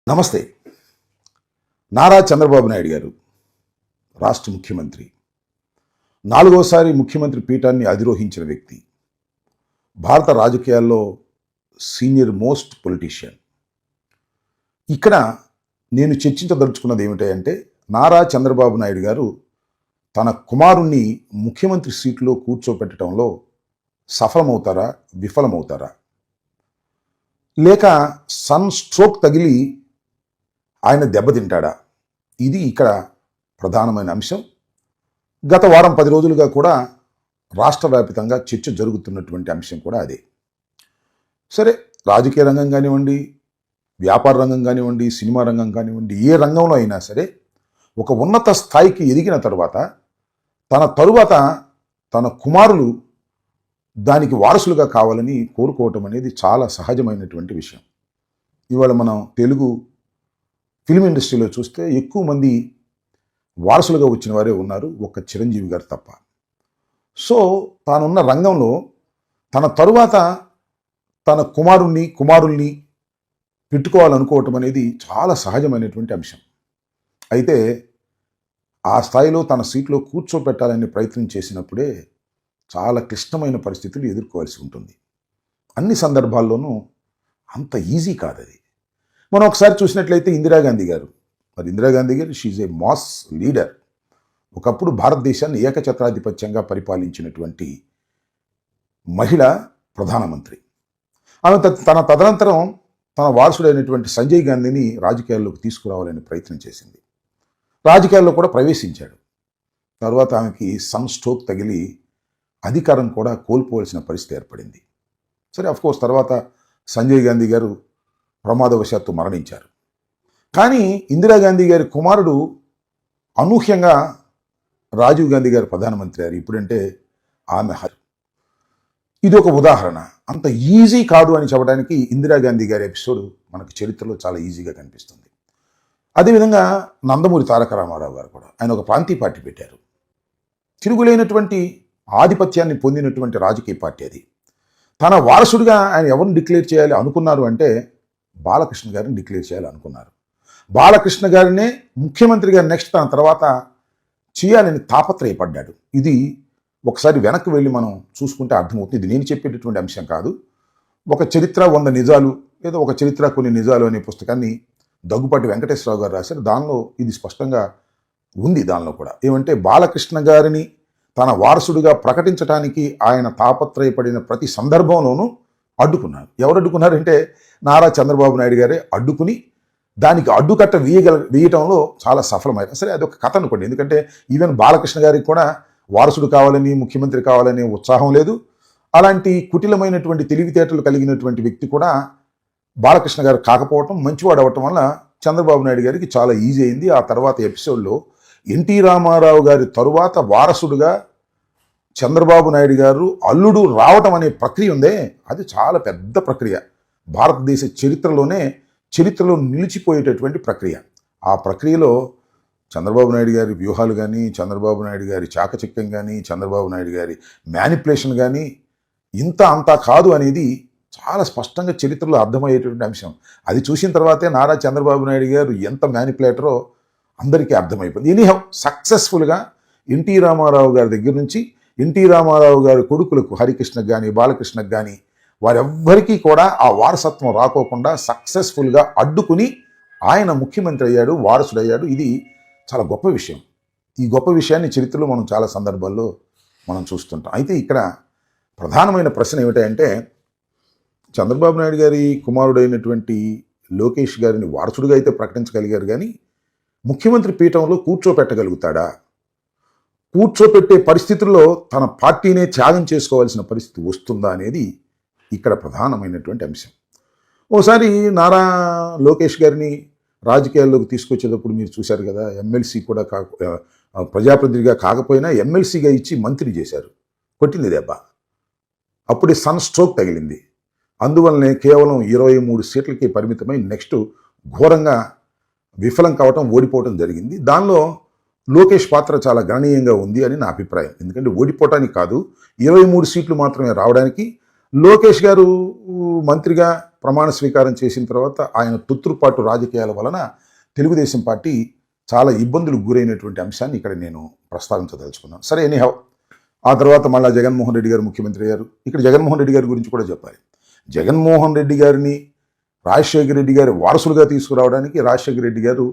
నమస్తే. నారా చంద్రబాబు నాయుడు గారు రాష్ట్ర ముఖ్యమంత్రి, నాలుగోసారి ముఖ్యమంత్రి పీఠాన్ని అధిరోహించిన వ్యక్తి, భారత రాజకీయాల్లో సీనియర్ మోస్ట్ పొలిటీషియన్. ఇక్కడ నేను చర్చించదలుచుకున్నది ఏమిటంటే, నారా చంద్రబాబు నాయుడు గారు తన కుమారుణ్ణి ముఖ్యమంత్రి సీట్లో కూర్చోపెట్టడంలో సఫలమవుతారా, విఫలమవుతారా, లేక సన్ స్ట్రోక్ తగిలి ఆయన దెబ్బతింటాడా? ఇది ఇక్కడ ప్రధానమైన అంశం. గత వారం 10 రోజులుగా కూడా రాష్ట్ర వ్యాప్తంగా చర్చ జరుగుతున్నటువంటి అంశం కూడా అదే. సరే, రాజకీయ రంగం కానివ్వండి, వ్యాపార రంగం కానివ్వండి, సినిమా రంగం కానివ్వండి, ఏ రంగంలో అయినా సరే ఒక ఉన్నత స్థాయికి ఎదిగిన తరువాత తన కుమారులు దానికి వారసులుగా కావాలని కోరుకోవటం అనేది చాలా సహజమైనటువంటి విషయం. ఇవాళ మనం తెలుగు ఫిల్మ్ ఇండస్ట్రీలో చూస్తే ఎక్కువ మంది వారసులుగా వచ్చిన వారే ఉన్నారు, ఒక్క చిరంజీవి గారు తప్ప. సో తానున్న రంగంలో తన తరువాత తన కుమారుల్ని పెట్టుకోవాలనుకోవటం అనేది చాలా సహజమైనటువంటి అంశం. అయితే ఆ స్థాయిలో తన సీట్లో కూర్చోపెట్టాలని ప్రయత్నం చేసినప్పుడే చాలా క్లిష్టమైన పరిస్థితులు ఎదుర్కోవాల్సి ఉంటుంది. అన్ని సందర్భాల్లోనూ అంత ఈజీ కాదు అది. మనం ఒకసారి చూసినట్లయితే ఇందిరాగాంధీ గారు, షీఈ్ ఏ మాస్ లీడర్. ఒకప్పుడు భారతదేశాన్ని ఏకఛత్రాధిపత్యంగా పరిపాలించినటువంటి మహిళ ప్రధానమంత్రి. ఆమె తదనంతరం తన వారసుడైనటువంటి సంజయ్ గాంధీని రాజకీయాల్లోకి తీసుకురావాలని ప్రయత్నం చేసింది. రాజకీయాల్లో కూడా ప్రవేశించాడు. తర్వాత ఆమెకి సన్ స్ట్రోక్ తగిలి అధికారం కూడా కోల్పోవలసిన పరిస్థితి ఏర్పడింది. సరే, అఫ్కోర్స్ తర్వాత సంజయ్ గాంధీ గారు ప్రమాదవశాత్తు మరణించారు. కానీ ఇందిరాగాంధీ గారి కుమారుడు అనూహ్యంగా రాజీవ్ గాంధీ గారు ప్రధానమంత్రి అయ్యారు. ఇప్పుడంటే ఆమె ఇది ఒక ఉదాహరణ. అంత ఈజీ కాదు అని చెప్పడానికి ఇందిరాగాంధీ గారి ఎపిసోడ్ మనకు చరిత్రలో చాలా ఈజీగా కనిపిస్తుంది. అదేవిధంగా నందమూరి తారక రామారావు గారు కూడా, ఆయన ఒక ప్రాంతీయ పార్టీ పెట్టారు. తిరుగులేనటువంటి ఆధిపత్యాన్ని పొందినటువంటి రాజకీయ పార్టీ అది. తన వారసుడిగా ఆయన ఎవరిని డిక్లేర్ చేయాలి అనుకున్నారు అంటే బాలకృష్ణ గారిని డిక్లేర్ చేయాలి అనుకున్నారు. బాలకృష్ణ గారినే ముఖ్యమంత్రిగా నెక్స్ట్ తన తర్వాత చేయాలని తాపత్రయపడ్డాడు. ఇది ఒకసారి వెనక్కి వెళ్ళి మనం చూసుకుంటే అర్థమవుతుంది. ఇది నేను చెప్పేటటువంటి అంశం కాదు. ఒక చరిత్ర 100 నిజాలు, లేదా ఒక చరిత్ర కొన్ని నిజాలు అనే పుస్తకాన్ని దగ్గుపాటి వెంకటేశ్వరరావు గారు రాశారు. దానిలో ఇది స్పష్టంగా ఉంది. దానిలో కూడా ఏమంటే, బాలకృష్ణ గారిని తన వారసుడిగా ప్రకటించడానికి ఆయన తాపత్రయపడిన ప్రతి సందర్భంలోనూ అడ్డుకున్నారు. ఎవరు అడ్డుకున్నారంటే నారా చంద్రబాబు నాయుడు గారే అడ్డుకుని దానికి అడ్డుకట్ట వేయటంలో చాలా సఫలమయ్యారు. సరే, అదొక కథ అనుకోండి. ఎందుకంటే ఈవెన్ బాలకృష్ణ గారికి కూడా వారసుడు కావాలని, ముఖ్యమంత్రి కావాలనే ఉత్సాహం లేదు. అలాంటి కుటిలమైనటువంటి తెలివితేటలు కలిగినటువంటి వ్యక్తి కూడా బాలకృష్ణ గారు కాకపోవటం, మంచివాడు అవ్వటం వల్ల చంద్రబాబు నాయుడు గారికి చాలా ఈజీ అయింది. ఆ తర్వాత ఎపిసోడ్లో ఎన్టీ రామారావు గారి తరువాత వారసుడుగా చంద్రబాబు నాయుడు గారు అల్లుడు రావటం అనే ప్రక్రియ ఉందే, అది చాలా పెద్ద ప్రక్రియ. భారతదేశ చరిత్రలో నిలిచిపోయేటటువంటి ప్రక్రియ. ఆ ప్రక్రియలో చంద్రబాబు నాయుడు గారి వ్యూహాలు కానీ, చంద్రబాబు నాయుడు గారి చాకచక్యం కానీ, చంద్రబాబు నాయుడు గారి మ్యానిపులేషన్ కానీ అంతా కాదు అనేది చాలా స్పష్టంగా చరిత్రలో అర్థమయ్యేటువంటి అంశం. అది చూసిన తర్వాతే నారా చంద్రబాబు నాయుడు గారు ఎంత మ్యానిపులేటరో అందరికీ అర్థమైపోయింది. ఎనీహౌ సక్సెస్ఫుల్గా ఎన్టీ రామారావు గారి దగ్గర నుంచి ఎన్టీ రామారావు గారి కొడుకులకు హరికృష్ణకు కానీ, బాలకృష్ణకు కానీ, వారెవ్వరికీ కూడా ఆ వారసత్వం రాకోకుండా సక్సెస్ఫుల్గా అడ్డుకుని ఆయన ముఖ్యమంత్రి అయ్యాడు, వారసుడయ్యాడు. ఇది చాలా గొప్ప విషయం. ఈ గొప్ప విషయాన్ని చరిత్రలో మనం చాలా సందర్భాల్లో మనం చూస్తుంటాం. అయితే ఇక్కడ ప్రధానమైన ప్రశ్న ఏమిటంటే, చంద్రబాబు నాయుడు గారి కుమారుడైనటువంటి లోకేష్ గారిని వారసుడిగా అయితే ప్రకటించగలిగారు, కానీ ముఖ్యమంత్రి పీఠంలో కూర్చోపెట్టగలుగుతాడా? కూర్చోపెట్టే పరిస్థితుల్లో తన పార్టీనే త్యాగం చేసుకోవాల్సిన పరిస్థితి వస్తుందా అనేది ఇక్కడ ప్రధానమైనటువంటి అంశం. ఓసారి నారా లోకేష్ గారిని రాజకీయాల్లోకి తీసుకొచ్చేటప్పుడు మీరు చూశారు కదా, ఎమ్మెల్సీ కూడా ప్రజాప్రతినిధిగా కాకపోయినా ఎమ్మెల్సీగా ఇచ్చి మంత్రి చేశారు. కొట్టింది దెబ్బ. అప్పుడే సన్ స్ట్రోక్ తగిలింది. అందువల్లనే కేవలం 23 సీట్లకి పరిమితమై నెక్స్ట్ ఘోరంగా విఫలం కావటం, ఓడిపోవటం జరిగింది. దానిలో లోకేష్ పాత్ర చాలా గణనీయంగా ఉంది అని నా అభిప్రాయం. ఎందుకంటే ఓడిపోవటానికి కాదు, 23 సీట్లు మాత్రమే రావడానికి లోకేష్ గారు మంత్రిగా ప్రమాణ స్వీకారం చేసిన తర్వాత ఆయన తొత్తురుపాటు రాజకీయాల వలన తెలుగుదేశం పార్టీ చాలా ఇబ్బందులకు గురైనటువంటి అంశాన్ని ఇక్కడ నేను ప్రస్తావించదలుచుకున్నాను. సరే, ఎనీహౌ ఆ తర్వాత మళ్ళీ జగన్మోహన్ రెడ్డి గారు ముఖ్యమంత్రి అయ్యారు. ఇక్కడ జగన్మోహన్ రెడ్డి గారి గురించి కూడా చెప్పాలి. జగన్మోహన్ రెడ్డి గారిని రాజశేఖర రెడ్డి గారి వారసులుగా తీసుకురావడానికి రాజశేఖర రెడ్డి గారు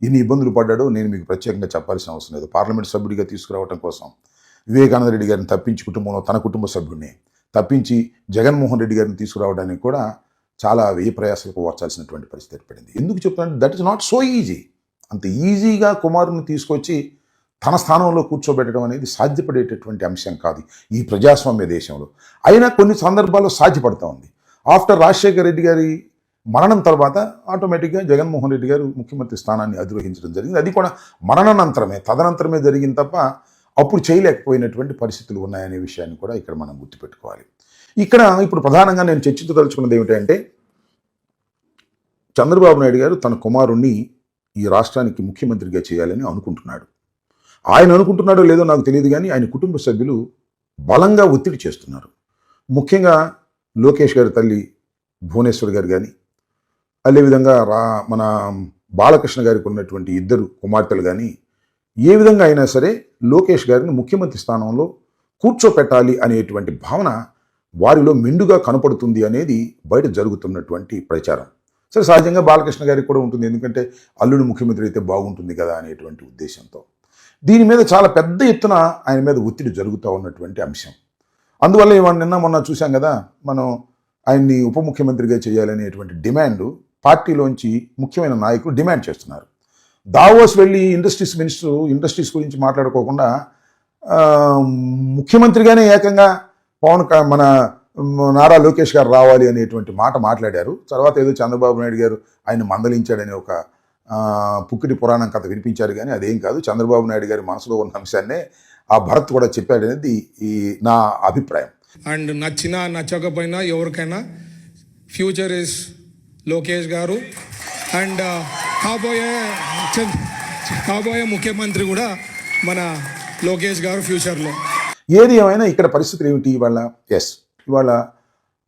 ఎన్ని ఇబ్బందులు పడ్డాడో నేను మీకు ప్రత్యేకంగా చెప్పాల్సిన అవసరం లేదు. పార్లమెంట్ సభ్యుడిగా తీసుకురావడం కోసం వివేకానంద రెడ్డి గారిని తప్పించి కుటుంబంలో తన కుటుంబ సభ్యుడిని తప్పించి జగన్మోహన్ రెడ్డి గారిని తీసుకురావడానికి కూడా చాలా వ్యయ ప్రయాసాలకు ఓర్చాల్సినటువంటి పరిస్థితి ఏర్పడింది. ఎందుకు చెప్తున్నాను? That is not so easy. అంత ఈజీగా కుమారుని తీసుకొచ్చి తన స్థానంలో కూర్చోబెట్టడం అనేది సాధ్యపడేటటువంటి అంశం కాదు ఈ ప్రజాస్వామ్య దేశంలో. అయినా కొన్ని సందర్భాల్లో సాధ్యపడుతూ ఉంది. ఆఫ్టర్ రాజశేఖర రెడ్డి గారి మరణం తర్వాత ఆటోమేటిక్గా జగన్మోహన్ రెడ్డి గారు ముఖ్యమంత్రి స్థానాన్ని అధిరోహించడం జరిగింది. అది కూడా మరణానంతరమే, తదనంతరమే జరిగింది తప్ప అప్పుడు చేయలేకపోయినటువంటి పరిస్థితులు ఉన్నాయనే విషయాన్ని కూడా ఇక్కడ మనం గుర్తుపెట్టుకోవాలి. ఇక్కడ ఇప్పుడు ప్రధానంగా నేను చర్చించదలుచుకున్నది ఏమిటంటే, చంద్రబాబు నాయుడు గారు తన కుమారుణ్ణి ఈ రాష్ట్రానికి ముఖ్యమంత్రిగా చేయాలని అనుకుంటున్నాడు. ఆయన అనుకుంటున్నాడో లేదో నాకు తెలియదు, కానీ ఆయన కుటుంబ సభ్యులు బలంగా ఒత్తిడి చేస్తున్నారు. ముఖ్యంగా లోకేష్ గారి తల్లి భువనేశ్వర్ గారు కానీ, అదేవిధంగా మన బాలకృష్ణ గారికి ఉన్నటువంటి ఇద్దరు కుమార్తెలు కానీ ఏ విధంగా అయినా సరే లోకేష్ గారిని ముఖ్యమంత్రి స్థానంలో కూర్చోపెట్టాలి అనేటువంటి భావన వారిలో మెండుగా కనపడుతుంది అనేది బయట జరుగుతున్నటువంటి ప్రచారం. సరే, సహజంగా బాలకృష్ణ గారికి కూడా ఉంటుంది, ఎందుకంటే అల్లుడు ముఖ్యమంత్రి అయితే బాగుంటుంది కదా అనేటువంటి ఉద్దేశంతో దీని మీద చాలా పెద్ద ఎత్తున ఆయన మీద ఒత్తిడి జరుగుతూ ఉన్నటువంటి అంశం. అందువల్ల ఇవాళ నిన్న మొన్న చూసాం కదా, మనం ఆయన్ని ఉప ముఖ్యమంత్రిగా చేయాలనేటువంటి డిమాండ్ పార్టీలోంచి ముఖ్యమైన నాయకులు డిమాండ్ చేస్తున్నారు. దావోస్ వెళ్ళి ఇండస్ట్రీస్ గురించి మాట్లాడుకోకుండా ముఖ్యమంత్రిగానే ఏకంగా మన నారా లోకేష్ గారు రావాలి అనేటువంటి మాట మాట్లాడారు. తర్వాత ఏదో చంద్రబాబు నాయుడు గారు ఆయన మందలించాడని ఒక పుక్కిటి పురాణం కథ వినిపించారు, కానీ అదేం కాదు. చంద్రబాబు నాయుడు గారి మనసులో ఉన్న అంశాన్నే ఆ భరత్ కూడా చెప్పాడనేది నా అభిప్రాయం. అండ్ నచ్చినా నచ్చకపోయినా ఎవరికైనా ఫ్యూచర్ ఇస్ లోకేష్ గారు అండ్ కాబోయే ముఖ్యమంత్రి కూడా మన లోకేష్ గారు ఫ్యూచర్లో. ఏది ఏమైనా ఇక్కడ పరిస్థితులు ఏమిటి? ఇవాళ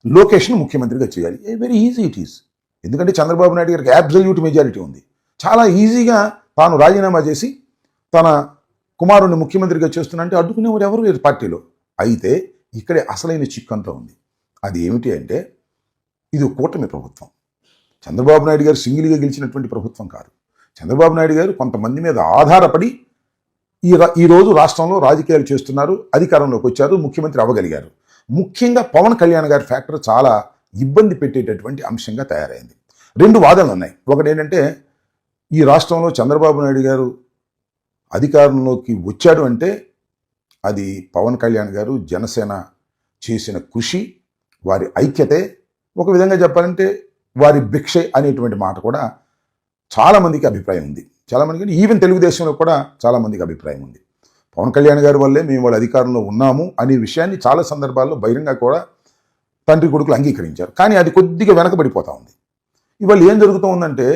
లోకేష్ను ముఖ్యమంత్రిగా చేయాలి. Very easy it is. ఎందుకంటే చంద్రబాబు నాయుడు గారికి అబ్సల్యూట్ మెజారిటీ ఉంది. చాలా ఈజీగా తాను రాజీనామా చేసి తన కుమారుణ్ణి ముఖ్యమంత్రిగా చేస్తున్నంటే అడ్డుకునేవారు ఎవరు లేరు పార్టీలో. అయితే ఇక్కడే అసలైన చిక్కంతా ఉంది. అది ఏమిటి అంటే, ఇది కూటమి ప్రభుత్వం. చంద్రబాబు నాయుడు గారు సింగిల్గా గెలిచినటువంటి ప్రభుత్వం కాదు. చంద్రబాబు నాయుడు గారు కొంతమంది మీద ఆధారపడి ఈరోజు రాష్ట్రంలో రాజకీయాలు చేస్తున్నారు, అధికారంలోకి వచ్చారు, ముఖ్యమంత్రి అవ్వగలిగారు. ముఖ్యంగా పవన్ కళ్యాణ్ గారి ఫ్యాక్టర్ చాలా ఇబ్బంది పెట్టేటటువంటి అంశంగా తయారైంది. రెండు వాదనలు ఉన్నాయి. ఒకటి ఏంటంటే, ఈ రాష్ట్రంలో చంద్రబాబు నాయుడు గారు అధికారంలోకి వచ్చాడు అంటే అది పవన్ కళ్యాణ్ గారు, జనసేన చేసిన కృషి, వారి ఐక్యతే, ఒక విధంగా చెప్పాలంటే వారి భిక్షే అనేటువంటి మాట కూడా చాలామందికి అభిప్రాయం ఉంది. చాలామందికి, ఈవెన్ తెలుగుదేశంలో కూడా చాలామందికి అభిప్రాయం ఉంది. పవన్ కళ్యాణ్ గారి వల్లే మేము వాళ్ళ అధికారంలో ఉన్నాము అనే విషయాన్ని చాలా సందర్భాల్లో బహిరంగ కూడా తండ్రి కొడుకులు అంగీకరించారు. కానీ అది కొద్దిగా వెనకబడిపోతూ ఉంది. ఇవాళ ఏం జరుగుతూ ఉందంటే,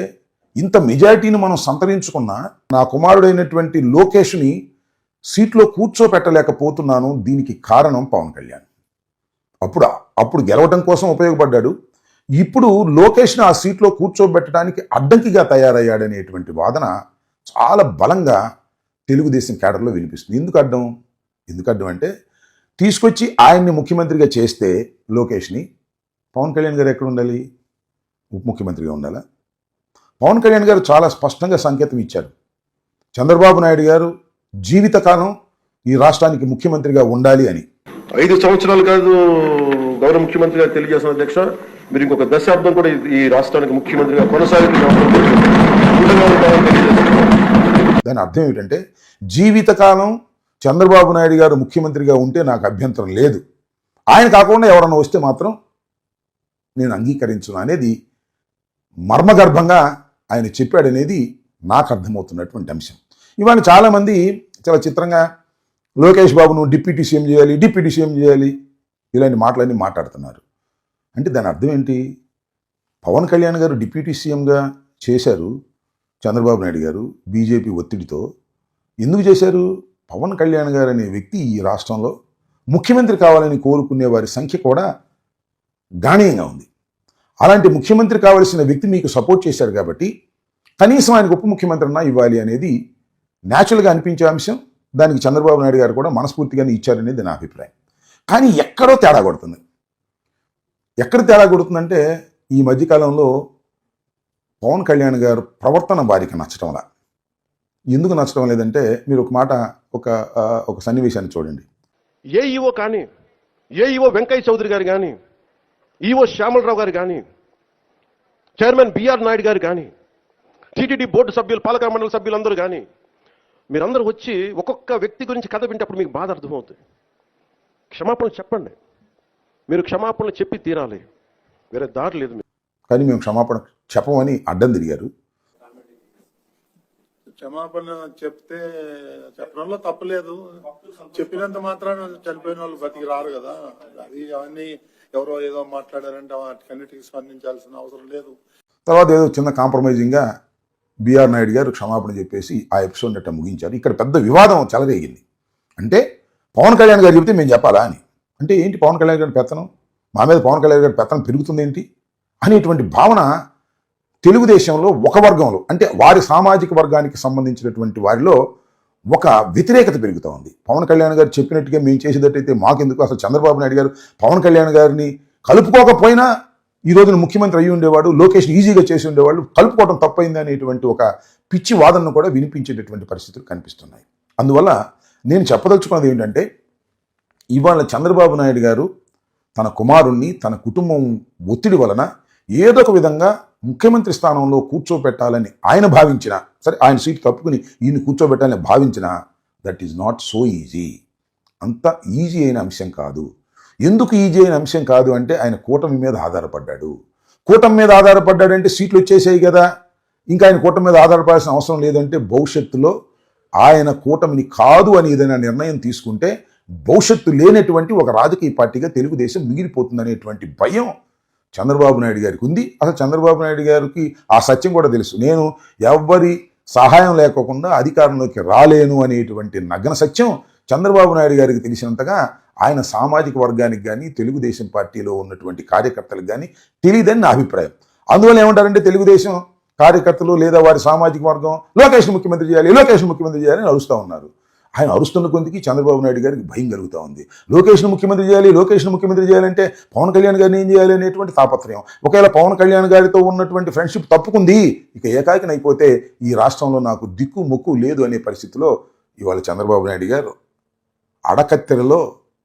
ఇంత మెజారిటీని మనం సంతరించుకున్న నా కుమారుడైనటువంటి లోకేష్ని సీట్లో కూర్చోపెట్టలేకపోతున్నాను. దీనికి కారణం పవన్ కళ్యాణ్. అప్పుడు గెలవడం కోసం ఉపయోగపడ్డాడు. ఇప్పుడు లోకేష్ని ఆ సీట్లో కూర్చోబెట్టడానికి అడ్డంకిగా తయారయ్యాడనేటువంటి వాదన చాలా బలంగా తెలుగుదేశం కేడర్లో వినిపిస్తుంది. ఎందుకు అడ్డం అంటే, తీసుకొచ్చి ఆయన్ని ముఖ్యమంత్రిగా చేస్తే లోకేష్ని, పవన్ కళ్యాణ్ గారు ఎక్కడ ఉండాలి? ఉప ముఖ్యమంత్రిగా ఉండాలా? పవన్ కళ్యాణ్ గారు చాలా స్పష్టంగా సంకేతం ఇచ్చారు. చంద్రబాబు నాయుడు గారు జీవితకాలం ఈ రాష్ట్రానికి ముఖ్యమంత్రిగా ఉండాలి అని. 5 సంవత్సరాలు కాదు గౌరవ ముఖ్యమంత్రి గారు తెలియజేసిన అధ్యక్ష, మీరు ఇంకొక దశాబ్దం కూడా ఈ రాష్ట్రానికి ముఖ్యమంత్రిగా దాని అర్థం ఏమిటంటే, జీవితకాలం చంద్రబాబు నాయుడు గారు ముఖ్యమంత్రిగా ఉంటే నాకు అభ్యంతరం లేదు, ఆయన కాకుండా ఎవరన్నా వస్తే మాత్రం నేను అంగీకరించను అనేది మర్మగర్భంగా ఆయన చెప్పాడనేది నాకు అర్థమవుతున్నటువంటి అంశం. ఇవాళ చాలామంది చాలా చిత్రంగా లోకేష్ బాబును డిప్యూటీ సీఎం చేయాలి ఇలాంటి మాటలన్నీ మాట్లాడుతున్నారు. అంటే దాని అర్థం ఏంటి? పవన్ కళ్యాణ్ గారు డిప్యూటీ సీఎంగా చేశారు చంద్రబాబు నాయుడు గారు బీజేపీ ఒత్తిడితో. ఎందుకు చేశారు? పవన్ కళ్యాణ్ గారు అనే వ్యక్తి ఈ రాష్ట్రంలో ముఖ్యమంత్రి కావాలని కోరుకునే వారి సంఖ్య కూడా గణనీయంగా ఉంది. అలాంటి ముఖ్యమంత్రి కావలసిన వ్యక్తి మీకు సపోర్ట్ చేశారు కాబట్టి కనీసం ఆయనకు ఉప ముఖ్యమంత్రి అన్నా ఇవ్వాలి అనేది న్యాచురల్గా అనిపించే అంశం. దానికి చంద్రబాబు నాయుడు గారు కూడా మనస్ఫూర్తిగానే ఇచ్చారనేది నా అభిప్రాయం. కానీ ఎక్కడో తేడా కొడుతుంది. ఎక్కడ తేడా కొడుతుందంటే ఈ మధ్యకాలంలో పవన్ కళ్యాణ్ గారు ప్రవర్తన వారికి నచ్చటంలా. ఎందుకు నచ్చడం లేదంటే మీరు ఒక మాట ఒక సన్నివేశాన్ని చూడండి. ఏ ఈవో కానీ, ఏ ఈవో వెంకయ్య చౌదరి గారు కానీ, ఈవో శ్యామలరావు గారు కానీ, చైర్మన్ బిఆర్ నాయుడు గారు కానీ, టీటీడీ బోర్డు సభ్యులు, పాలక మండలి సభ్యులందరూ కానీ, మీరందరూ వచ్చి ఒక్కొక్క వ్యక్తి గురించి కథ వింటప్పుడు మీకు బాధ అర్థమవుతుంది. క్షమాపణలు చెప్పండి. మీరు క్షమాపణలు చెప్పి తీరాలి, వేరే దారి లేదు. కానీ మేము క్షమాపణ చెప్పమని అడ్డం తిరిగారు. క్షమాపణ చెప్తే చెప్పడంలో తప్పలేదు. చెప్పినంత మాత్రాన చనిపోయిన వాళ్ళు బతికి రారు కదా. అది అవన్నీ ఎవరో ఏదో మాట్లాడారంటే వాటికన్నిటికీ స్పందించాల్సిన అవసరం లేదు. తర్వాత ఏదో చిన్న కాంప్రమైజింగ్గా బిఆర్ నాయుడు గారు క్షమాపణ చెప్పేసి ఆ ఎపిసోడ్ అట్లా ముగించారు. ఇక్కడ పెద్ద వివాదం చెలరేగింది. అంటే పవన్ కళ్యాణ్ గారు చెబితే మేము చెప్పాలా అని. అంటే ఏంటి పవన్ కళ్యాణ్ గారి పెత్తనం, మా మీద పవన్ కళ్యాణ్ గారి పెత్తనం పెరుగుతుంది ఏంటి అనేటువంటి భావన తెలుగుదేశంలో ఒక వర్గంలో, అంటే వారి సామాజిక వర్గానికి సంబంధించినటువంటి వారిలో ఒక వ్యతిరేకత పెరుగుతూ ఉంది. పవన్ కళ్యాణ్ గారు చెప్పినట్టుగా మేము చేసేటట్టయితే మాకెందుకు, అసలు చంద్రబాబు నాయుడు గారు పవన్ కళ్యాణ్ గారిని కలుపుకోకపోయినా ఈ రోజున ముఖ్యమంత్రి అయ్యి ఉండేవాడు, లోకేష్ని ఈజీగా చేసి ఉండేవాళ్ళు, కలుపుకోవడం తప్పైంది అనేటువంటి ఒక పిచ్చి వాదనను కూడా వినిపించేటటువంటి పరిస్థితులు కనిపిస్తున్నాయి. అందువల్ల నేను చెప్పదలుచుకున్నది ఏంటంటే, ఇవాళ చంద్రబాబు నాయుడు గారు తన కుమారుణ్ణి తన కుటుంబం ఒత్తిడి వలన ఏదో ఒక విధంగా ముఖ్యమంత్రి స్థానంలో కూర్చోబెట్టాలని ఆయన భావించినా సరే, ఆయన సీటు తప్పుకుని ఈయన కూర్చోబెట్టాలని భావించినా that is not so easy. అంత ఈజీ అయిన అంశం కాదు. ఎందుకు ఈజీ అయిన అంశం కాదు అంటే ఆయన కూటమి మీద ఆధారపడ్డాడు. కూటమి మీద ఆధారపడ్డాడంటే సీట్లు వచ్చేసాయి కదా, ఇంకా ఆయన కూటమి మీద ఆధారపడాల్సిన అవసరం లేదంటే భవిష్యత్తులో ఆయన కూటమిని కాదు అని ఏదైనా నిర్ణయం తీసుకుంటే భవిష్యత్తు లేనటువంటి ఒక రాజకీయ పార్టీగా తెలుగుదేశం మిగిలిపోతుందనేటువంటి భయం చంద్రబాబు నాయుడు గారికి ఉంది. అసలు చంద్రబాబు నాయుడు గారికి ఆ సత్యం కూడా తెలుసు. నేను ఎవ్వరి సహాయం లేకోకుండా అధికారంలోకి రాలేను అనేటువంటి నగ్న సత్యం చంద్రబాబు నాయుడు గారికి తెలిసినంతగా ఆయన సామాజిక వర్గానికి కానీ తెలుగుదేశం పార్టీలో ఉన్నటువంటి కార్యకర్తలకు కానీ తెలియదని నా అభిప్రాయం. అందువల్ల ఏమంటారంటే తెలుగుదేశం కార్యకర్తలు లేదా వారి సామాజిక వర్గం లోకేష్ను ముఖ్యమంత్రి చేయాలి, లోకేష్ను ముఖ్యమంత్రి చేయాలని అరుస్తూ ఉన్నారు. ఆయన అరుస్తున్న కొందికి చంద్రబాబు నాయుడు గారికి భయం కలుగుతూ ఉంది. లోకేష్ను ముఖ్యమంత్రి చేయాలి, లోకేష్ను ముఖ్యమంత్రి చేయాలంటే పవన్ కళ్యాణ్ గారిని ఏం చేయాలి అనేటువంటి తాపత్రయం. ఒకవేళ పవన్ కళ్యాణ్ గారితో ఉన్నటువంటి ఫ్రెండ్షిప్ తప్పుకుంది, ఇక ఏకాకినైపోతే ఈ రాష్ట్రంలో నాకు దిక్కు మొక్కు లేదు అనే పరిస్థితిలో ఇవాళ చంద్రబాబు నాయుడు గారు అడకత్తెరలో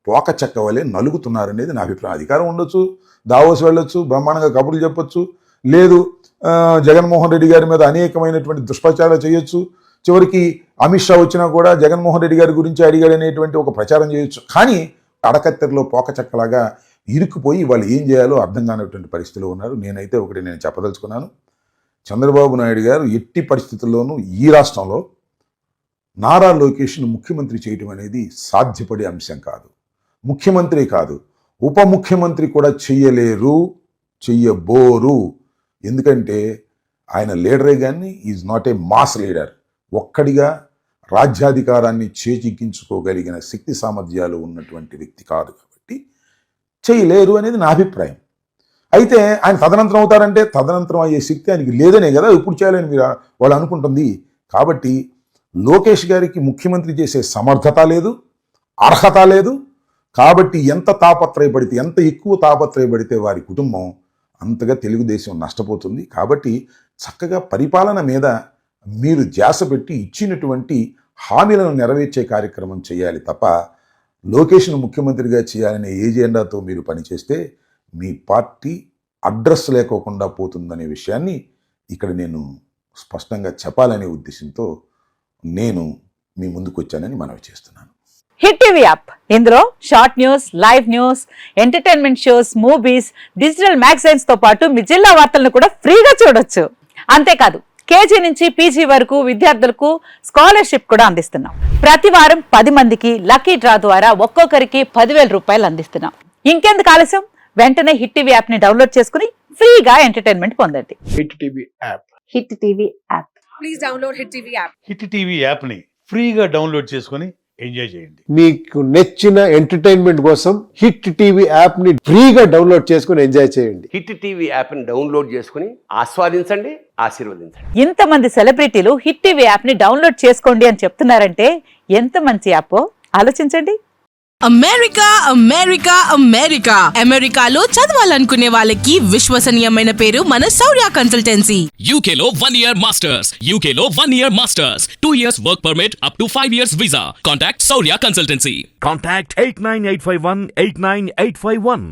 పోక చెక్క వలె నలుగుతున్నారనేది నా అభిప్రాయం. అధికారం ఉండొచ్చు, దావోస్ వెళ్ళొచ్చు, బ్రహ్మాండంగా కబుర్లు చెప్పొచ్చు, లేదు జగన్మోహన్ రెడ్డి గారి మీద అనేకమైనటువంటి దుష్ప్రచారాలు చేయొచ్చు, చివరికి అమిత్ షా వచ్చినా కూడా జగన్మోహన్ రెడ్డి గారి గురించి అడిగాడనేటువంటి ఒక ప్రచారం చేయొచ్చు. కానీ అడకత్తెరలో పోకచక్కలాగా ఇరుక్కుపోయి వాళ్ళు ఏం చేయాలో అర్థం కానటువంటి పరిస్థితిలో ఉన్నారు. నేనైతే ఒకటి నేను చెప్పదలుచుకున్నాను, చంద్రబాబు నాయుడు గారు ఎట్టి పరిస్థితుల్లోనూ ఈ రాష్ట్రంలో నారా లోకేష్ను ముఖ్యమంత్రి చేయడం అనేది సాధ్యపడే అంశం కాదు. ముఖ్యమంత్రి కాదు, ఉప ముఖ్యమంత్రి కూడా చెయ్యలేరు, చెయ్యబోరు. ఎందుకంటే ఆయన లీడరే కానీ is not a mass leader. ఒక్కడిగా రాజ్యాధికారాన్ని చేజిక్కించుకోగలిగిన శక్తి సామర్థ్యాలు ఉన్నటువంటి వ్యక్తి కాదు కాబట్టి చేయలేరు అనేది నా అభిప్రాయం. అయితే ఆయన తదనంతరం అవుతారంటే తదనంతరం అయ్యే శక్తి ఆయనకి లేదనే కదా ఇప్పుడు చేయాలని మీరు వాళ్ళు అనుకుంటుంది. కాబట్టి లోకేష్ గారికి ముఖ్యమంత్రి చేసే సమర్థత లేదు, అర్హత లేదు. కాబట్టి ఎంత తాపత్రయపడితే, ఎంత ఎక్కువ తాపత్రయపడితే వారి కుటుంబం అంతగా తెలుగుదేశం నష్టపోతుంది. కాబట్టి చక్కగా పరిపాలన మీద మీరు ధ్యాస పెట్టి ఇచ్చినటువంటి హామీలను నెరవేర్చే కార్యక్రమం చేయాలి తప్ప లోకేష్ను ముఖ్యమంత్రిగా చేయాలనే ఏజెండాతో మీరు పనిచేస్తే మీ పార్టీ అడ్రస్ లేకోకుండా పోతుందనే విషయాన్ని ఇక్కడ నేను స్పష్టంగా చెప్పాలనే ఉద్దేశంతో నేను మీ ముందుకు వచ్చానని మనవి చేస్తున్నాను. హిట్ టీవీ యాప్, ఇందులో short news, live news, entertainment shows, movies, digital magazines తో పాటు మీ జిల్లా వార్తలను కూడా ఫ్రీగా చూడొచ్చు. అంతేకాదు కేజీ నుంచి పీజీ వరకు విద్యార్థులకు స్కాలర్షిప్ కూడా అందిస్తున్నాం. ప్రతి వారం 10 మందికి లక్కీ డ్రా ద్వారా ఒక్కొక్కరికి 10,000 రూపాయలు అందిస్తున్నాం. ఇంకెందుకు ఆలస్యం, వెంటనే హిట్ టీవీ యాప్ ని డౌన్లోడ్ చేసుకుని ఫ్రీగా ఎంటర్టైన్మెంట్ పొందండి. Hit TV app. Hit TV app. Please download Hit TV app. Hit TV యాప్ని ఫ్రీగా డౌన్లోడ్ చేసుకొని ఎంజాయ్ చేయండి. మీకు నచ్చిన ఎంటర్టైన్మెంట్ కోసం హిట్ టీవీ యాప్ ని ఫ్రీగా డౌన్లోడ్ చేసుకుని ఎంజాయ్ చేయండి. హిట్ టీవీ యాప్ని డౌన్లోడ్ చేసుకుని ఆస్వాదించండి, ఆశీర్వదించండి. ఇంతమంది సెలబ్రిటీలు హిట్ టీవీ యాప్ ని డౌన్లోడ్ చేసుకోండి అని చెప్తున్నారంటే ఎంత మంచి యాప్ ఆలోచించండి. అమెరికా అమెరికా అమెరికా అమెరికాలో చదవాలనుకునే వాళ్ళకి విశ్వసనీయమైన పేరు మన శౌర్య కన్సల్టెన్సీ. UK లో 1 year masters. UK లో 1 year masters. 2 years work permit up to 5 years visa. Contact Saurya Consultancy. Contact 89851 89851.